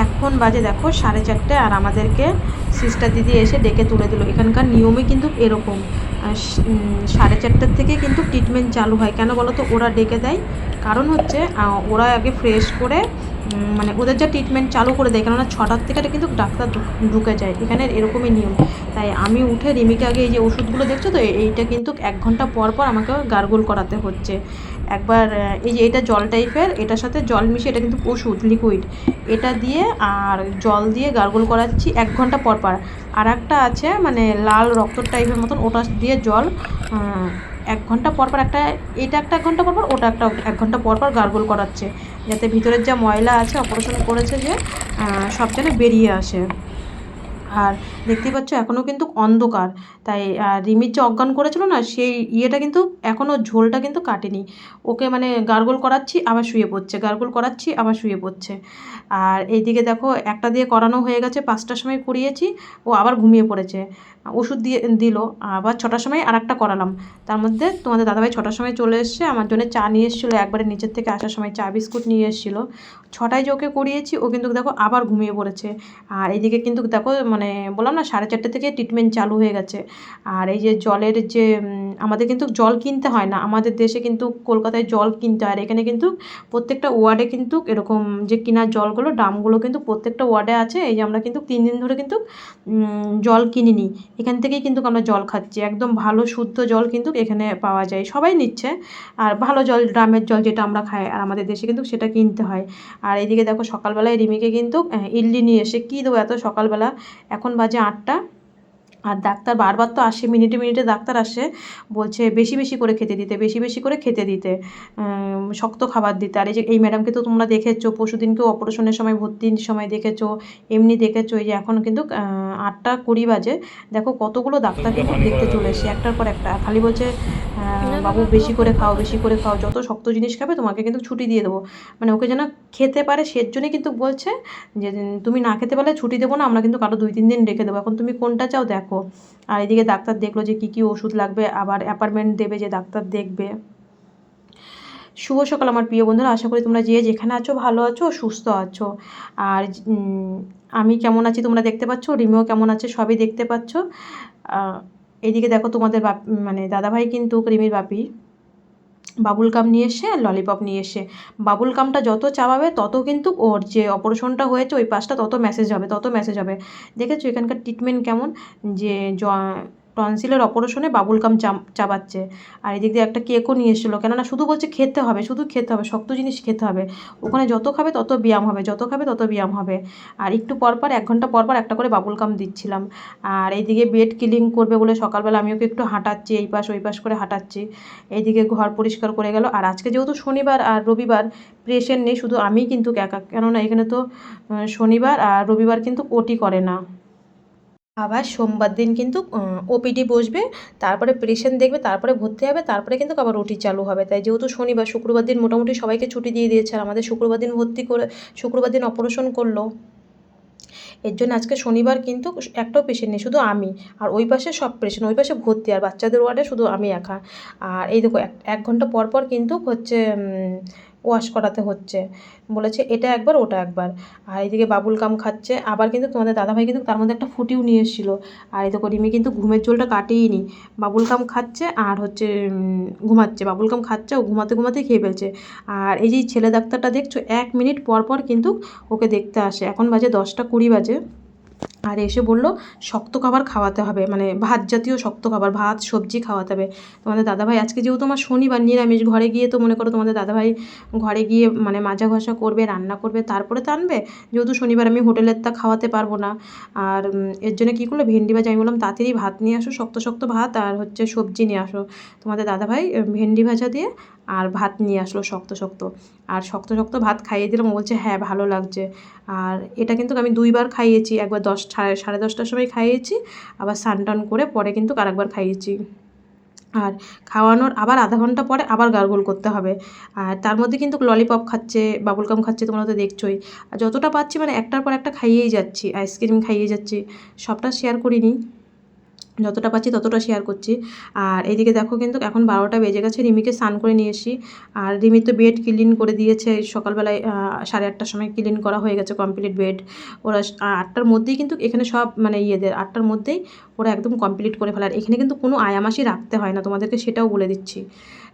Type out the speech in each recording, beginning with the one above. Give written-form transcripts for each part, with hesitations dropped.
এখন বাজে দেখো 4:30, আর আমাদেরকে সিস্টার দিদি এসে ডেকে তুলে দিল। এখানকার নিয়মে কিন্তু এরকম 4:30 থেকে কিন্তু ট্রিটমেন্ট চালু হয়। কেন বলো তো? ওরা ডেকে দেয়, কারণ হচ্ছে ওরা আগে ফ্রেশ করে মানে ওদের যা ট্রিটমেন্ট চালু করে দেয়, কেননা 6টার থেকে কিন্তু ডাক্তার ঢুকে যায়। এখানে এরকমই নিয়ম। তাই আমি উঠে রিমিকে আগে এই যে ওষুধগুলো দেখছো তো, এইটা কিন্তু 1 ঘন্টা পর পর আমাকে গার্গল করাতে হচ্ছে। একবার এই যে এটা জল টাইপের, এটার সাথে জল মিশিয়ে, এটা কিন্তু ওষুধ লিকুইড, এটা দিয়ে আর জল দিয়ে গার্গল করাচ্ছি 1 ঘন্টা পর পর। আর একটা আছে মানে লাল রক্ত টাইপের মতন, ওটা দিয়ে জল 1 ঘন্টা পর পর একটা, এটা একটা 1 ঘন্টা পর পর, ওটা একটা 1 ঘন্টা পর পর গার্গল করাচ্ছে, যাতে ভিতরের যা ময়লা আছে অপারেশন করেছে যে সব যেন বেরিয়ে আসে। আর দেখতেই পাচ্ছ এখনও কিন্তু অন্ধকার। তাই রিমির যে অজ্ঞান করেছিল না, সেই ইয়েটা কিন্তু এখনও ঝোলটা কিন্তু কাটেনি। ওকে মানে গার্গল করাচ্ছি আবার শুয়ে পড়ছে, গার্গল করাচ্ছি আবার শুয়ে পড়ছে। আর এইদিকে দেখো একটা দিয়ে করানো হয়ে গেছে, 5টার সময় করিয়েছি, ও আবার ঘুমিয়ে পড়েছে। ওষুধ দিয়ে দিল, আবার 6টার সময় আর একটা করালাম। তার মধ্যে তোমাদের দাদাভাই 6টার সময় চলে এসছে, আমার জন্য চা নিয়ে এসেছিলো, একবারে নিচের থেকে আসার সময় চা বিস্কুট নিয়ে এসেছিলো। 6টায় যে ওকে করিয়েছি, ও কিন্তু দেখো আবার ঘুমিয়ে পড়েছে। আর এইদিকে কিন্তু দেখো মানে বললাম না 4:30 থেকে ট্রিটমেন্ট চালু হয়ে গেছে। আর এই যে জলের যে আমাদের কিন্তু জল কিনতে হয় না, আমাদের দেশে কিন্তু কলকাতায় জল কিনতে হয়। আর এখানে কিন্তু প্রত্যেকটা ওয়ার্ডে কিন্তু এরকম যে কেনার জলগুলো ড্রামগুলো কিন্তু প্রত্যেকটা ওয়ার্ডে আছে। এই যে আমরা কিন্তু 3 দিন ধরে কিন্তু জল কিনিনি, এখান থেকেই কিন্তু আমরা জল খাচ্ছি। একদম ভালো শুদ্ধ জল কিন্তু এখানে পাওয়া যায়, সবাই নিচ্ছে। আর ভালো জল, ড্রামের জল যেটা আমরা খাই, আর আমাদের দেশে কিন্তু সেটা কিনতে হয়। আর এদিকে দেখো সকালবেলায় রিমিকে কিন্তু ইডলি নিয়ে এসে কী দেবো এত সকালবেলা, এখন বাজে 8টা। আর ডাক্তার বারবার তো আসে, মিনিটে মিনিটে ডাক্তার আসে, বলছে বেশি বেশি করে খেতে দিতে, বেশি বেশি করে খেতে দিতে, শক্ত খাবার দিতে। আর এই যে এই ম্যাডামকে তো তোমরা দেখেছো, পরশুদিনকেও অপারেশনের সময় ভর্তির সময় দেখেছো, এমনি দেখেছো। এই যে এখন কিন্তু 8:20 বাজে, দেখো কতগুলো ডাক্তার কিন্তু দেখতে চলে এসে একটার পর একটা, খালি বলছে বাবু বেশি করে খাও, বেশি করে খাও, যত শক্ত জিনিস খাবে তোমাকে কিন্তু ছুটি দিয়ে দেবো। মানে ওকে যেন খেতে পারে, সের জন্যই কিন্তু বলছে যে তুমি না খেতে পারলে ছুটি দেবো না, আমরা কিন্তু আরও 2-3 দিন রেখে দেবো, এখন তুমি কোনটা চাও দেখো। আর এদিকে ডাক্তার দেখলো যে কী কী ওষুধ লাগবে, আবার অ্যাপয়েন্টমেন্ট দেবে যে ডাক্তার দেখবে। শুভ সকাল আমার প্রিয় বন্ধুরা, আশা করি তোমরা যে যেখানে আছো ভালো আছো, সুস্থ আছো। আর আমি কেমন আছি তোমরা দেখতে পাচ্ছ, রিমিও কেমন আছে সবই দেখতে পাচ্ছ। এইদিকে দেখো তোমাদের মানে দাদাভাই কিন্তু রিমির বাপি বাবুল গাম নিয়ে এসে আর ললিপপ নিয়ে এসে, বাবুল গামটা যত চাবাবে তত কিন্তু ওর যে অপারেশনটা হয়েছে ওই পাশটা তত মেসেজ হবে, তত মেসেজ হবে। দেখেছো এখানকার ট্রিটমেন্ট কেমন, যে টনসিলের অপারেশনে বাবুল গাম চাবাচ্ছে। আর এদিক দিয়ে একটা কেকও নিয়ে এসেছিলো, কেননা শুধু বলছে খেতে হবে, শুধু খেতে হবে, শক্ত জিনিস খেতে হবে। ওখানে যত খাবে তত ব্যায়াম হবে, যত খাবে তত ব্যায়াম হবে। আর একটু পর পর 1 ঘন্টা পর পর একটা করে বাবুল গাম দিচ্ছিলাম। আর এইদিকে বেড ক্লিন করবে বলে সকালবেলা আমি ওকে একটু হাঁটাচ্ছি, এই পাশ ওই পাশ করে হাঁটাচ্ছি। এইদিকে ঘর পরিষ্কার করে গেল। আর আজকে যেহেতু শনিবার আর রবিবার, পেশেন্ট নেই, শুধু আমিই কিন্তু একা, কেননা এখানে তো শনিবার আর রবিবার কিন্তু ওটি করে না। আবার সোমবার দিন কিন্তু ওপিডি বসবে, তারপরে পেশেন্ট দেখবে, তারপরে ভর্তি হবে, তারপরে কিন্তু আবার ওটি চালু হবে। তাই যেহেতু শনিবার, শুক্রবার দিন মোটামুটি সবাইকে ছুটি দিয়ে দিয়েছে, আর আমাদের শুক্রবার দিন ভর্তি করে শুক্রবার দিন অপারেশন করলো। এর জন্য আজকে শনিবার কিন্তু একটাও পেশেন্ট নেই, শুধু আমি। আর ওই পাশে সব পেশেন্ট, ওই পাশে ভর্তি, আর বাচ্চাদের ওয়ার্ডে শুধু আমি একা। আর এই দেখো 1 ঘন্টা পর পর কিন্তু হচ্ছে ওয়াশ করাতে হচ্ছে, বলেছে এটা একবার ওটা একবার। আর এইদিকে বাবুল গাম খাচ্ছে, আবার কিন্তু তোমাদের দাদাভাই কিন্তু তার মধ্যে একটা ফুটিও নিয়ে এসেছিলো। আর এই দেখো রিমি কিন্তু ঘুমের জলটা কাটেইনি, বাবুল গাম খাচ্ছে আর হচ্ছে ঘুমাচ্ছে, বাবুল গাম খাচ্ছে, ও ঘুমাতে ঘুমাতেই খেয়ে ফেলছে। আর এই যে ছেলে ডাক্তারটা দেখছো 1 মিনিট পর পর কিন্তু ওকে দেখতে আসে। এখন বাজে 10:20 বাজে। আর এসে বললো শক্ত খাবার খাওয়াতে হবে, মানে ভাত জাতীয় শক্ত খাবার, ভাত সবজি খাওয়াতে হবে। তোমাদের দাদাভাই আজকে যেহেতু আমার শনিবার নিরামিষ, ঘরে গিয়ে তো মনে করো তোমাদের দাদাভাই ঘরে গিয়ে মানে মাজা ঘষা করবে, রান্না করবে, তারপরে তো আনবে। যেহেতু শনিবার আমি হোটেলের তা খাওয়াতে পারবো না। আর এর জন্য কী করলো, ভেন্ডি ভাজা, আমি বললাম তাড়াতাড়ি ভাত নিয়ে আসো, শক্ত শক্ত ভাত, আর হচ্ছে সবজি নিয়ে আসো। তোমাদের দাদাভাই ভেন্ডি ভাজা দিয়ে আর ভাত নিয়ে আসলো শক্ত শক্ত। আর শক্ত শক্ত ভাত খাইয়ে দিলাম, ও বলছে হ্যাঁ ভালো লাগছে। আর এটা কিন্তু আমি 2বার খাইয়েছি, একবার 10, সাড়ে 10টার সময় খাইয়েছি, আবার স্নান টান করে পরে কিন্তু আরেকবার খাইয়েছি। আর খাওয়ানোর আবার আধা ঘন্টা পরে আবার গার্গল করতে হবে। আর তার মধ্যে কিন্তু ললিপপ খাচ্ছে, বাবুল গাম খাচ্ছে, তোমরা তো দেখছোই। আর যতটা পাচ্ছি মানে একটার পর একটা খাইয়েই যাচ্ছি, আইসক্রিম খাইয়ে যাচ্ছি, সবটা শেয়ার করিনি। যতটা পাচ্ছি ততটা শেয়ার করছি। আর এইদিকে দেখো কিন্তু এখন 12টা বেজে গেছে, রিমিকে স্নান করে নিয়ে এসি। আর রিমি তো বেড ক্লিন করে দিয়েছে সকালবেলায়, 8:30টার সময় ক্লিন করা হয়ে গেছে কমপ্লিট বেড। ওরা 8টার মধ্যেই কিন্তু এখানে সব মানে ইয়েদের 8টার মধ্যেই ওরা একদম কমপ্লিট করে ফেলে। আর এখানে কিন্তু কোনো আয়ামাসি রাখতে হয় না, তোমাদেরকে সেটাও বলে দিচ্ছি।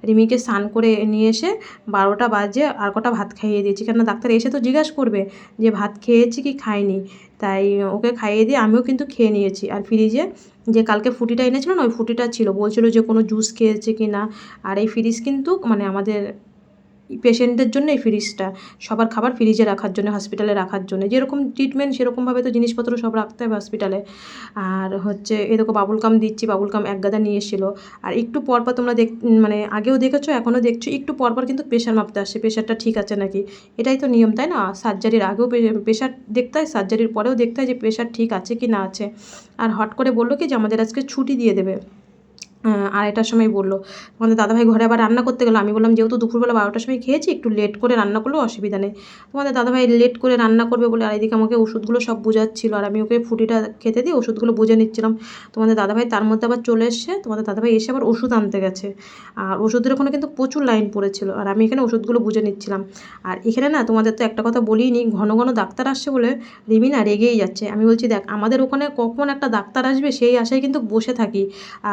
রিমিকে স্নান করে নিয়ে এসে 12টা বাজে আর কটা ভাত খাইয়ে দিয়েছি, কেন ডাক্তার এসে তো জিজ্ঞাসা করবে যে ভাত খেয়েছি কি খাইনি, তাই ওকে খাইয়ে দিয়ে আমিও কিন্তু খেয়ে নিয়েছি। আর ফ্রিজে যে কালকে ফুটিটা এনেছিল না, ওই ফুটিটা ছিল, বলছিল যে কোনো জুস খেয়েছে কি না। আর এই ফ্রিজ কিন্তু মানে আমাদের পেশেন্টদের জন্য এই ফ্রিজটা, সবার খাবার ফ্রিজে রাখার জন্য, হসপিটালে রাখার জন্য, যেরকম ট্রিটমেন্ট সেরকমভাবে তো জিনিসপত্র সব রাখতে হবে হসপিটালে। আর হচ্ছে এরকম বাবুলকাম দিচ্ছি, বাবুলকাম এক গাদা নিয়ে এসেছিলো। আর একটু পরপর তোমরা মানে আগেও দেখেছো এখনও দেখছো, একটু পরপর কিন্তু প্রেশার মাপতে আসছে, প্রেশারটা ঠিক আছে নাকি। এটাই তো নিয়ম, তাই না? সার্জারির আগেও প্রেশার দেখতে হয়, সার্জারির পরেও দেখতে হয় যে প্রেশার ঠিক আছে কি না আছে। আর হট করে বললো কি যে আমাদের আজকে ছুটি দিয়ে দেবে। 2:30টার সময় বললো। তোমাদের দাদাভাই ঘরে আবার রান্না করতে গেলো। আমি বললাম যেহেতু দুপুরবেলা 12টার সময় খেয়েছি, একটু লেট করে রান্না করলেও অসুবিধা নেই। তোমাদের দাদাভাই লেট করে রান্না করবে বলে আর এদিকে আমাকে ওষুধগুলো সব বোঝাচ্ছিলো, আর আমি ওকে ফুটিটা খেতে দিয়ে ওষুধগুলো বুঝে নিচ্ছিলাম। তোমাদের দাদাভাই তার মধ্যে আবার চলে এসছে, তোমাদের দাদাভাই এসে আবার ওষুধ আনতে গেছে। আর ওষুধের ওখানে কিন্তু প্রচুর লাইন পড়েছিল, আর আমি এখানে ওষুধগুলো বুঝে নিচ্ছিলাম। আর এখানে না তোমাদের তো একটা কথা বলিনি, ঘন ঘন ডাক্তার আসছে বলে রিমি না রেগেই যাচ্ছে। আমি বলছি দেখ আমাদের ওখানে কখন একটা ডাক্তার আসবে সেই আশায় কিন্তু বসে থাকি,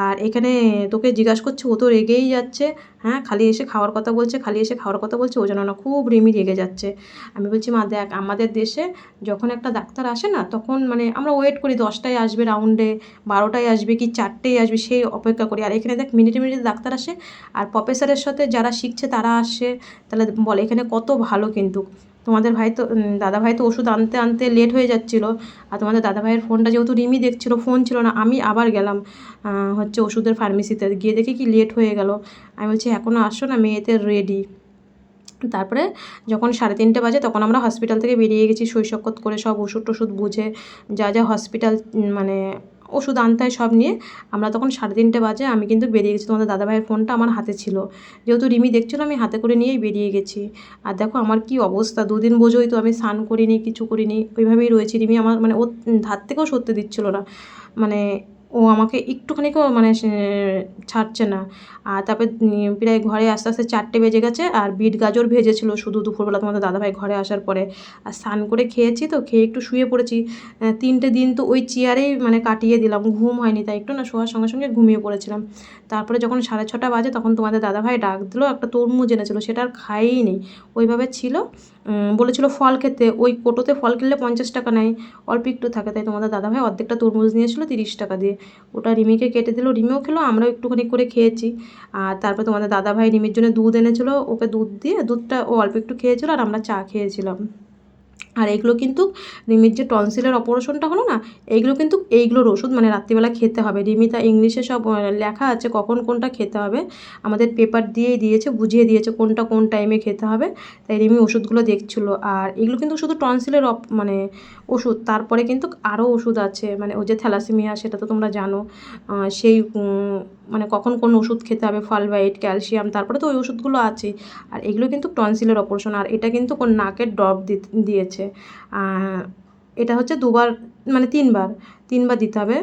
আর এখানে তোকে জিজ্ঞাসা করছে ও তো রেগেই যাচ্ছে। হ্যাঁ, খালি এসে খাওয়ার কথা বলছে, খালি এসে খাওয়ার কথা বলছে, ও যেন না খুব রিমি রেগে যাচ্ছে। আমি বলছি মা দেখ আমাদের দেশে যখন একটা ডাক্তার আসে না, তখন মানে আমরা ওয়েট করি 10টায় আসবে রাউন্ডে, 12টায় আসবে কি 4টেই আসবে সেই অপেক্ষা করি। আর এখানে দেখ মিনিটে মিনিটে ডাক্তার আসে, আর প্রফেসরের সাথে যারা শিখছে তারা আসে। তাহলে বল এখানে কত ভালো। কিন্তু তোমাদের ভাই তো দাদাভাই তো ওষুধ আনতে আনতে লেট হয়ে যাচ্ছিলো। আর তোমাদের দাদাভাইয়ের ফোনটা যেহেতু রিমি দেখছিলো, ফোন ছিল না, আমি আবার গেলাম হচ্ছে ওষুধের ফার্মেসিতে, গিয়ে দেখি কি লেট হয়ে গেল। আমি বলছি এখনও আসছো না, মেয়েদের রেডি। তারপরে যখন 3:30 বাজে তখন আমরা হসপিটাল থেকে বেরিয়ে গেছি, সৈশকত করে সব ওষুধ টষুধ বুঝে, যা যা হসপিটাল মানে ওষুধ আনতে হয় সব নিয়ে আমরা তখন 3:30 বাজে আমি কিন্তু বেরিয়ে গেছি। তোমাদের দাদাভাইয়ের ফোনটা আমার হাতে ছিল, যেহেতু রিমি দেখছিলো আমি হাতে করে নিয়েই বেরিয়ে গেছি। আর দেখো আমার কি অবস্থা, 2 দিন বোঝোই তো আমি স্নান করিনি, কিছু করিনি, ওইভাবেই রয়েছি। রিমি আমার মানে ওর ধার থেকেও সরতে দিচ্ছিলো না, মানে ও আমাকে একটুখানিকেও মানে ছাড়ছে না। আর তারপরে প্রায় ঘরে আস্তে আস্তে 4টে বেজে গেছে। আর বিট গাজর ভেজেছিল শুধু দুপুরবেলা তোমাদের দাদাভাই ঘরে আসার পরে। আর স্নান করে খেয়েছি, তো খেয়ে একটু শুয়ে পড়েছি। 3টে দিন তো ওই চেয়ারেই মানে কাটিয়ে দিলাম, ঘুম হয়নি, তাই একটু না শোয়ার সঙ্গে সঙ্গে ঘুমিয়ে পড়েছিলাম। তারপরে যখন 6:30 বাজে তখন তোমাদের দাদাভাই ডাক দিল, একটা তরমুজ এনেছিল, সেটা আর খাইই নেই, ওইভাবে ছিল। বলেছিল ফল খেতে, ওই কোটোতে ফল কিনলে 50 টাকা নেয়, অল্প একটু থাকে, তাই তোমাদের দাদাভাই অর্ধেকটা তরমুজ নিয়েছিল 30 টাকা দিয়ে। ওটা রিমিকে কেটে দিল, রিমিও খেলো, আমরাও একটুখানি করে খেয়েছি। আর তারপর তোমাদের দাদাভাই রিমির জন্য দুধ এনেছিলো, ওকে দুধ দিয়ে দুধটা ও অল্প একটু খেয়েছিল, আর আমরা চা খেয়েছিলাম। আর এইগুলো কিন্তু রিমির যে টনসিলের অপারেশনটা হলো না, এইগুলো কিন্তু এইগুলোর ওষুধ মানে রাত্রিবেলা খেতে হবে। রিমি তা ইংলিশে সব লেখা আছে কখন কোনটা খেতে হবে, আমাদের পেপার দিয়েই দিয়েছে, বুঝিয়ে দিয়েছে কোনটা কোন টাইমে খেতে হবে। তাই রিমি ওষুধগুলো দেখছিলো। আর এগুলো কিন্তু শুধু টনসিলের মানে ওষুধ, তারপরে কিন্তু আরও ওষুধ আছে, মানে ও যে থ্যালাসেমিয়া সেটা তো তোমরা জানো, সেই মানে কখন কোন ওষুধ খেতে হবে, ফলভাইট, ক্যালসিয়াম, তারপরে তো ওই ওষুধগুলো আছে। আর এগুলো কিন্তু টনসিলের অপারেশন। আর এটা কিন্তু কোন নাকের ড্রপ দিয়েছে, এটা হচ্ছে 2বার মানে 3বার দিতে হবে।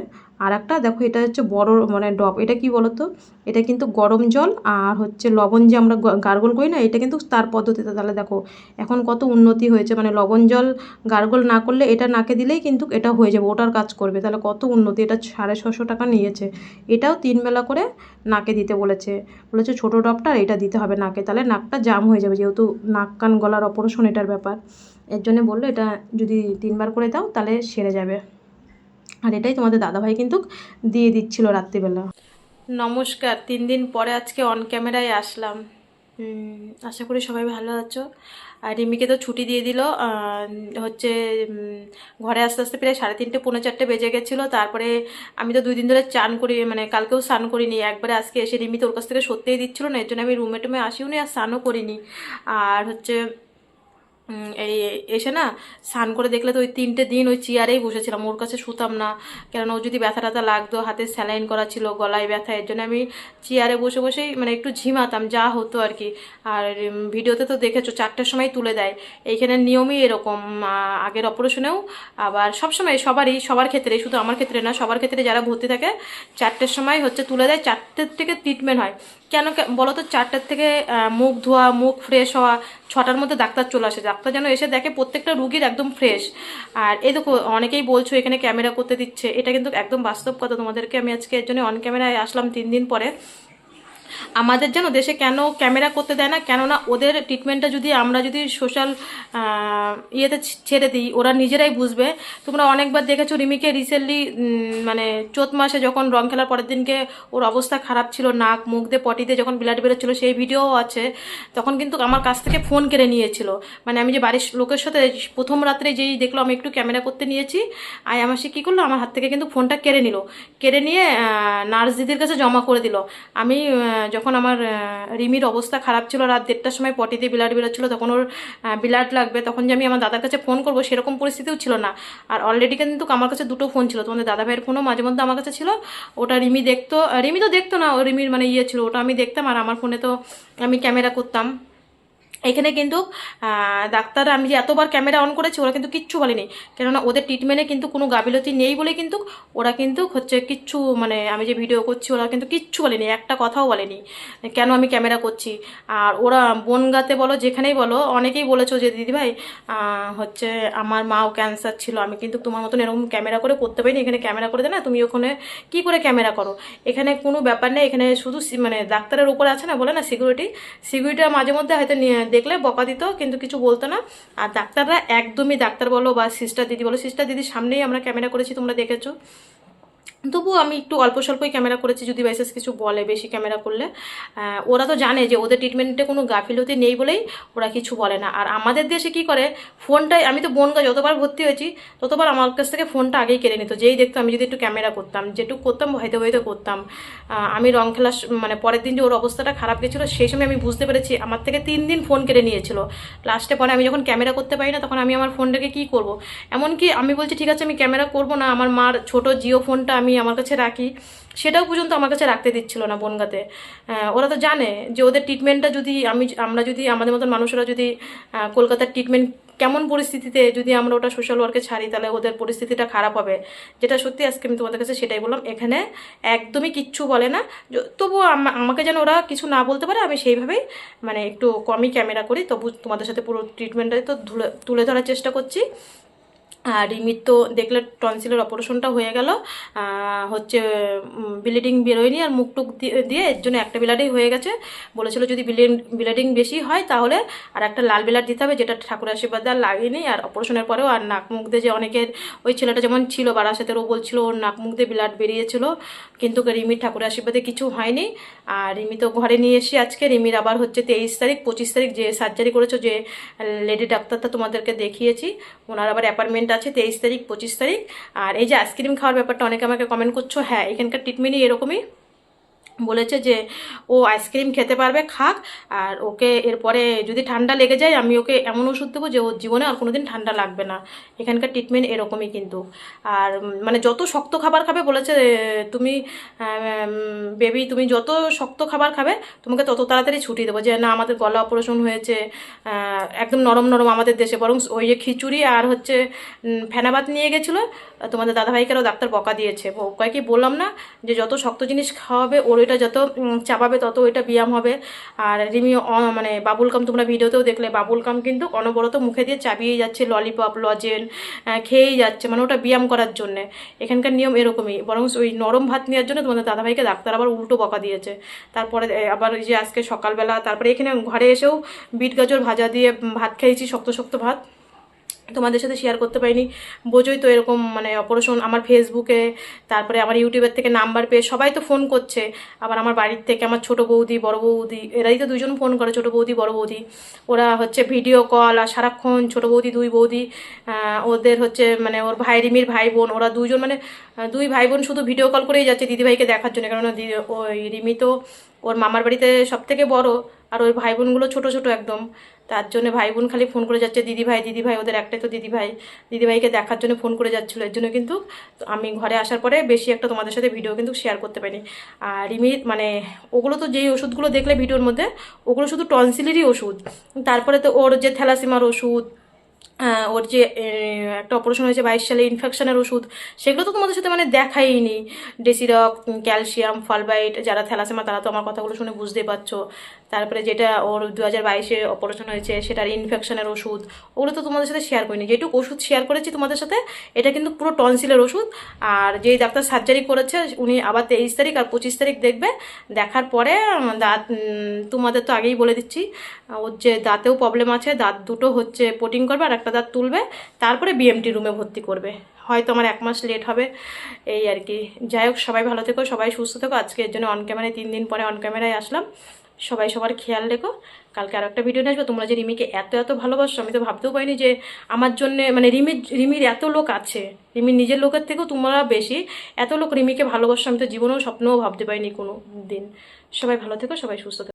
আর একটা দেখো এটা হচ্ছে বড় মানে ড্রপ, এটা কি বলো তো, এটা কিন্তু গরম জল আর হচ্ছে লবণ যে আমরা গার্গল করি না, এটা কিন্তু তার পদ্ধতিতে। তাহলে দেখো এখন কত উন্নতি হয়েছে, মানে লবণ জল গার্গল না করলে এটা নাকে দিলেই কিন্তু এটা হয়ে যাবে, ওটার কাজ করবে। তাহলে কত উন্নতি। এটা 650 টাকা নিয়েছে, এটাও 3 বেলা করে নাকে দিতে বলেছে। ছোটো ড্রপটা এটা দিতে হবে নাকে, তাহলে নাকটা জাম হয়ে যাবে, যেহেতু নাক কান গলার অপারেশন এটার ব্যাপার। এর জন্য বললো এটা যদি 3বার করে দাও তাহলে সেরে যাবে। আর এটাই তোমাদের দাদাভাই কিন্তু দিয়ে দিচ্ছিল রাত্রিবেলা। নমস্কার, 3 দিন পরে আজকে অন ক্যামেরায় আসলাম। আশা করি সবাই ভালো আছো। আর রিমিকে তো ছুটি দিয়ে দিল, হচ্ছে ঘরে আস্তে আস্তে প্রায় 3:30 পৌনে 4টে বেজে গেছিলো। তারপরে আমি তো 2 দিন ধরে চান করি, মানে কালকেও স্নান করিনি, একবারে আজকে এসে রিমি তো ওর কাছ থেকে সত্যিই দিচ্ছিলো না, এর জন্য আমি রুমে টুমে আসিও নি আর স্নানও করিনি। আর হচ্ছে এই এসে না স্নান করে দেখলে তো ওই 3টে দিন ওই চেয়ারেই বসেছিলাম, ওর কাছে শুতাম না, কেননা ও যদি ব্যথা ট্যাথা লাগতো, হাতে স্যালাইন করা ছিল, গলায় ব্যথা, এর জন্য আমি চেয়ারে বসে বসেই মানে একটু ঝিমাতাম, যা হতো আর কি। আর ভিডিওতে তো দেখেছো 4টের সময় তুলে দেয়, এইখানের নিয়মই এরকম। আগের অপারেশনেও আবার সবসময় সবার ক্ষেত্রে, শুধু আমার ক্ষেত্রে না, সবার ক্ষেত্রে যারা ভর্তি থাকে 4টের সময় হচ্ছে তুলে দেয়, 4টের থেকে ট্রিটমেন্ট হয়। কেন বলো তো? 4টের থেকে মুখ ধোয়া, মুখ ফ্রেশ হওয়া, 6টার মধ্যে ডাক্তার চলে আসে, ডাক্তার যেন এসে দেখে প্রত্যেকটা রুগীর একদম ফ্রেশ। আর এই দেখো, অনেকেই বলছো এখানে ক্যামেরা করতে দিচ্ছে, এটা কিন্তু একদম বাস্তব কথা। তোমাদেরকে আমি আজকে এর জন্য অন ক্যামেরায় আসলাম 3 দিন পরে। আমাদের যেন দেশে কেন ক্যামেরা করতে দেয় না, কেননা ওদের ট্রিটমেন্টটা যদি আমরা যদি সোশ্যাল ইয়েতে ছেড়ে দিই, ওরা নিজেরাই বুঝবে। তোমরা অনেকবার দেখেছো রিমিকে রিসেন্টলি, মানে চৈত মাসে যখন রং খেলার পরের দিনকে ওর অবস্থা খারাপ ছিল, নাক মুখ দিয়ে পটিতে যখন ব্লাড বেরোচ্ছিলো, সেই ভিডিও আছে। তখন কিন্তু আমার কাছ থেকে ফোন কেড়ে নিয়েছিল, মানে আমি যে বাড়ির লোকের সাথে প্রথম রাত্রে যেই দেখলো আমি একটু ক্যামেরা করতে নিয়েছি, আমার সে কী করলো, আমার হাত থেকে কিন্তু ফোনটা কেড়ে নিল, কেড়ে নিয়ে নার্স দিদির কাছে জমা করে দিল। আমি যখন আমার রিমির অবস্থা খারাপ ছিল, রাত 1:30টার সময় পটিতে ব্লাড বেরোচ্ছিল, তখন ওর ব্লাড লাগবে, তখন যে আমি আমার দাদার কাছে ফোন করবো সেরকম পরিস্থিতিও ছিল না। আর অলরেডি কিন্তু আমার কাছে 2টো ফোন ছিল, তোমাদের দাদা ভাইয়ের ফোনও মাঝে মধ্যে আমার কাছে ছিল, ওটা রিমি দেখতো, রিমি তো দেখতো না, ও রিমির মানে ইয়ে ছিল, ওটা আমি দেখতাম, আর আমার ফোনে তো আমি ক্যামেরা করতাম। এখানে কিন্তু ডাক্তাররা, আমি যে এতবার ক্যামেরা অন করেছি, ওরা কিন্তু কিচ্ছু বলেনি, কেননা ওদের ট্রিটমেন্টে কিন্তু কোনো গাফিলতি নেই বলে কিন্তু ওরা কিন্তু হচ্ছে কিচ্ছু, মানে আমি যে ভিডিও করছি ওরা কিন্তু কিচ্ছু বলেনি, একটা কথাও বলেনি কেন আমি ক্যামেরা করছি। আর ওরা বনগাঁতে বলো, যেখানেই বলো, অনেকেই বলেছো যে দিদিভাই হচ্ছে আমার মাও ক্যান্সার ছিল, আমি কিন্তু তোমার মতন এরকম ক্যামেরা করে করতে পারিনি, এখানে ক্যামেরা করে দে না, তুমি ওখানে কি করে ক্যামেরা করো। এখানে কোনো ব্যাপার নেই, এখানে শুধু মানে ডাক্তারের উপরে আছে না, বলে না সিকিউরিটিরা মাঝে মধ্যে হয়তো দেখলে বকা দিত, কিন্তু কিছু বলতো না। আর ডাক্তাররা একদমই, ডাক্তার বলো বা সিস্টার দিদি বলো, সিস্টার দিদির সামনেই আমরা ক্যামেরা করেছি, তোমরা দেখেছো। তবুও আমি একটু অল্প স্বল্পই ক্যামেরা করেছি, যদি বাইসেস কিছু বলে বেশি ক্যামেরা করলে। ওরা তো জানে যে ওদের ট্রিটমেন্টে কোনো গাফিলতি নেই বলেই ওরা কিছু বলে না। আর আমাদের দেশে কি করে, ফোনটাই, আমি তো বনগা যতবার ভর্তি হয়েছি ততবার আমার কাছ থেকে ফোনটা আগেই কেড়ে নিত, যেই দেখতো আমি যদি একটু ক্যামেরা করতাম, যেটুকু করতাম হয়তো হয়তো করতাম। আমি রং খেলা মানে পরের দিন যে ওর অবস্থাটা খারাপ গেছিলো, সেই সময় আমি বুঝতে পেরেছি, আমার থেকে 3 দিন ফোন কেড়ে নিয়েছিল। লাস্টে পরে আমি যখন ক্যামেরা করতে পারি না, তখন আমি আমার ফোনটাকে কী করবো, এমনকি আমি বলছি ঠিক আছে আমি ক্যামেরা করবো না, আমার মার ছোট জিও ফোনটা আমি আমার কাছে রাখি, সেটাও পর্যন্ত আমার কাছে রাখতে দিচ্ছিল না বনগাঁতে। ওরা তো জানে যে ওদের ট্রিটমেন্টটা যদি আমরা যদি আমাদের মতন মানুষেরা যদি কলকাতার ট্রিটমেন্ট কেমন পরিস্থিতিতে যদি আমরা ওটা সোশ্যাল ওয়ার্কে ছাড়ি, তাহলে ওদের পরিস্থিতিটা খারাপ হবে। যেটা সত্যি, আজকে আমি তোমাদের কাছে সেটাই বললাম, এখানে একদমই কিচ্ছু বলে না। তবুও আমাকে যেন ওরা কিছু না বলতে পারে, আমি সেইভাবেই মানে একটু কমই ক্যামেরা করি, তবু তোমাদের সাথে পুরো ট্রিটমেন্টটাই তো তুলে ধরার চেষ্টা করছি। আর রিমির তো দেখলে টনসিলের অপারেশনটা হয়ে গেল, হচ্ছে ব্লিডিং বেরোয়নি, আর মুখ টুক দিয়ে এর জন্য একটা ব্লাডেই হয়ে গেছে। বলেছিল যদি ব্লিডিং বেশি হয় তাহলে আর একটা লাল ব্লাড দিতে হবে, যেটা ঠাকুর আশীর্বাদ আর লাগেনি। আর অপারেশনের পরেও আর নাক মুখ দিয়ে যে অনেকের, ওই ছেলেটা যেমন ছিল বারাসাতের, ও বলছিল ওর নাক মুখ দিয়ে ব্লাড বেরিয়েছিল, কিন্তু রিমির ঠাকুর আশীর্বাদে কিছু হয়নি। আর রিমি তো ঘরে নিয়ে এসে আজকে, রিমির আবার হচ্ছে 23 তারিখ 25 তারিখ যে সার্জারি করেছো, যে লেডি ডাক্তারটা তোমাদেরকে দেখিয়েছি, ওনার আবার অ্যাপয়েন্টমেন্ট আছে 23 তারিখ 25 তারিখ। আর এই যে আইসক্রিম খাওয়ার ব্যাপারটা অনেকে আমাকে কমেন্ট করছো, হ্যাঁ এখানকার ট্রিটমেন্টই এরকমই, বলেছে যে ও আইসক্রিম খেতে পারবে, খাক, আর ওকে এরপরে যদি ঠান্ডা লেগে যায় আমি ওকে এমন ওষুধ দেবো যে ওর জীবনে আর কোনোদিন ঠান্ডা লাগবে না। এখানকার ট্রিটমেন্ট এরকমই কিন্তু। আর মানে যত শক্ত খাবার খাবে বলেছে, তুমি বেবি তুমি যত শক্ত খাবার খাবে তোমাকে তত তাড়াতাড়ি ছুটি দেবো, যে না আমাদের গলা অপারেশন হয়েছে, একদম নরম নরম আমাদের দেশে, বরং ওই যে খিচুড়ি আর হচ্ছে ফেনাবাত নিয়ে গেছিলো, তোমাদের দাদাভাইকেও ডাক্তার বকা দিয়েছে। ওকে কি বললাম না যে যত শক্ত জিনিস খাওয়াবে ওর ওইটা যত চাপাবে তত ওইটা ব্যায়াম হবে। আর রিমি মানে বাবুল কাম তোমরা ভিডিওতেও দেখলে, বাবুল কাম কিন্তু অনবরত মুখে দিয়ে চাবিয়েই যাচ্ছে, ললিপপ লজেন খেয়েই যাচ্ছে, মানে ওটা ব্যায়াম করার জন্যে। এখানকার নিয়ম এরকমই, বরং ওই নরম ভাত নেওয়ার জন্য তোমাদের দাদাভাইকে ডাক্তার আবার উল্টো বকা দিয়েছে। তারপরে আবার যে আজকে সকালবেলা, তারপরে এখানে ঘরে এসেও বিট গাজর ভাজা দিয়ে ভাত খেয়েছি, শক্ত শক্ত ভাত, তোমাদের সাথে শেয়ার করতে পারিনি। বোঝোই তো এরকম মানে অপারেশন, আমার ফেসবুকে, তারপরে আমার ইউটিউবের থেকে নাম্বার পেয়ে সবাই তো ফোন করছে, আবার আমার বাড়ির থেকে আমার ছোটো বৌদি বড় বৌদি, এরাই তো দুজন ফোন করে, ছোটো বৌদি বড় বৌদি, ওরা হচ্ছে ভিডিও কল, আর সারাক্ষণ ছোটো বৌদি দুই বৌদি, ওদের হচ্ছে মানে ওর ভাই রিমির ভাই বোন, ওরা দুইজন মানে দুই ভাই বোন শুধু ভিডিও কল করেই যাচ্ছে দিদিভাইকে দেখার জন্য, কারণ ওই রিমি তো ওর মামার বাড়িতে সব থেকে বড়, আর ওই ভাই বোনগুলো ছোটো ছোটো একদম। তার জন্য ভাই বোন খালি ফোন করে যাচ্ছে, দিদিভাই দিদিভাই, ওদের একটাই তো দিদিভাই, দিদিভাইকে দেখার জন্য ফোন করে যাচ্ছিলো। এর জন্য কিন্তু আমি ঘরে আসার পরে বেশি একটা তোমাদের সাথে ভিডিও কিন্তু শেয়ার করতে পারিনি। আর রিমির মানে ওগুলো তো যেই ওষুধগুলো দেখলে ভিডিওর মধ্যে, ওগুলো শুধু টনসিলেরই ওষুধ। তারপরে তো ওর যে থ্যালাসেমার ওষুধ, ওর যে একটা অপারেশন হয়েছে 22 সালে, ইনফেকশনের ওষুধ, সেগুলো তো তোমাদের সাথে মানে দেখাইনি। ডেসিরক, ক্যালসিয়াম, ফালবাইট, যারা থ্যালাসেমা তারা তো আমার কথাগুলো শুনে বুঝতেই পারছো। তারপরে যেটা ওর 2022-এ অপারেশন হয়েছে সেটার ইনফেকশনের ওষুধ, ওগুলো তো তোমাদের সাথে শেয়ার করিনি। যেটুকু ওষুধ শেয়ার করেছি তোমাদের সাথে, এটা কিন্তু পুরো টনসিলের ওষুধ। আর যেই ডাক্তার সার্জারি করেছে উনি আবার 23 তারিখ আর 25 তারিখ দেখবে। দেখার পরে দাঁত, তোমাদের তো আগেই বলে দিচ্ছি, ওর যে দাঁতেও প্রবলেম আছে, দাঁত দুটো হচ্ছে পোটিং করবে আর একটা দাঁত তুলবে, তারপরে বিএমটি রুমে ভর্তি করবে। হয়তো আমার 1 মাস লেট হবে, এই আর কি। যাই হোক, সবাই ভালো থেকো, সবাই সুস্থ থেকো। আজকে এর জন্য অন ক্যামেরায় 3 দিন পরে অন ক্যামেরায় আসলাম। সবাই সবার খেয়াল রেখো। কালকে আরও একটা ভিডিও নিয়ে আসবো। তোমরা যে রিমিকে এত এত ভালোবাসো, আমি তো ভাবতেও পারিনি যে আমার জন্য মানে রিমির এত লোক আছে, রিমির নিজের লোকের থেকেও তোমরা বেশি এত লোক রিমিকে ভালোবাসো। আমি তো জীবনেও স্বপ্নেও ভাবতে পারিনি কোনো দিন। সবাই ভালো থেকো, সবাই সুস্থ থেকো।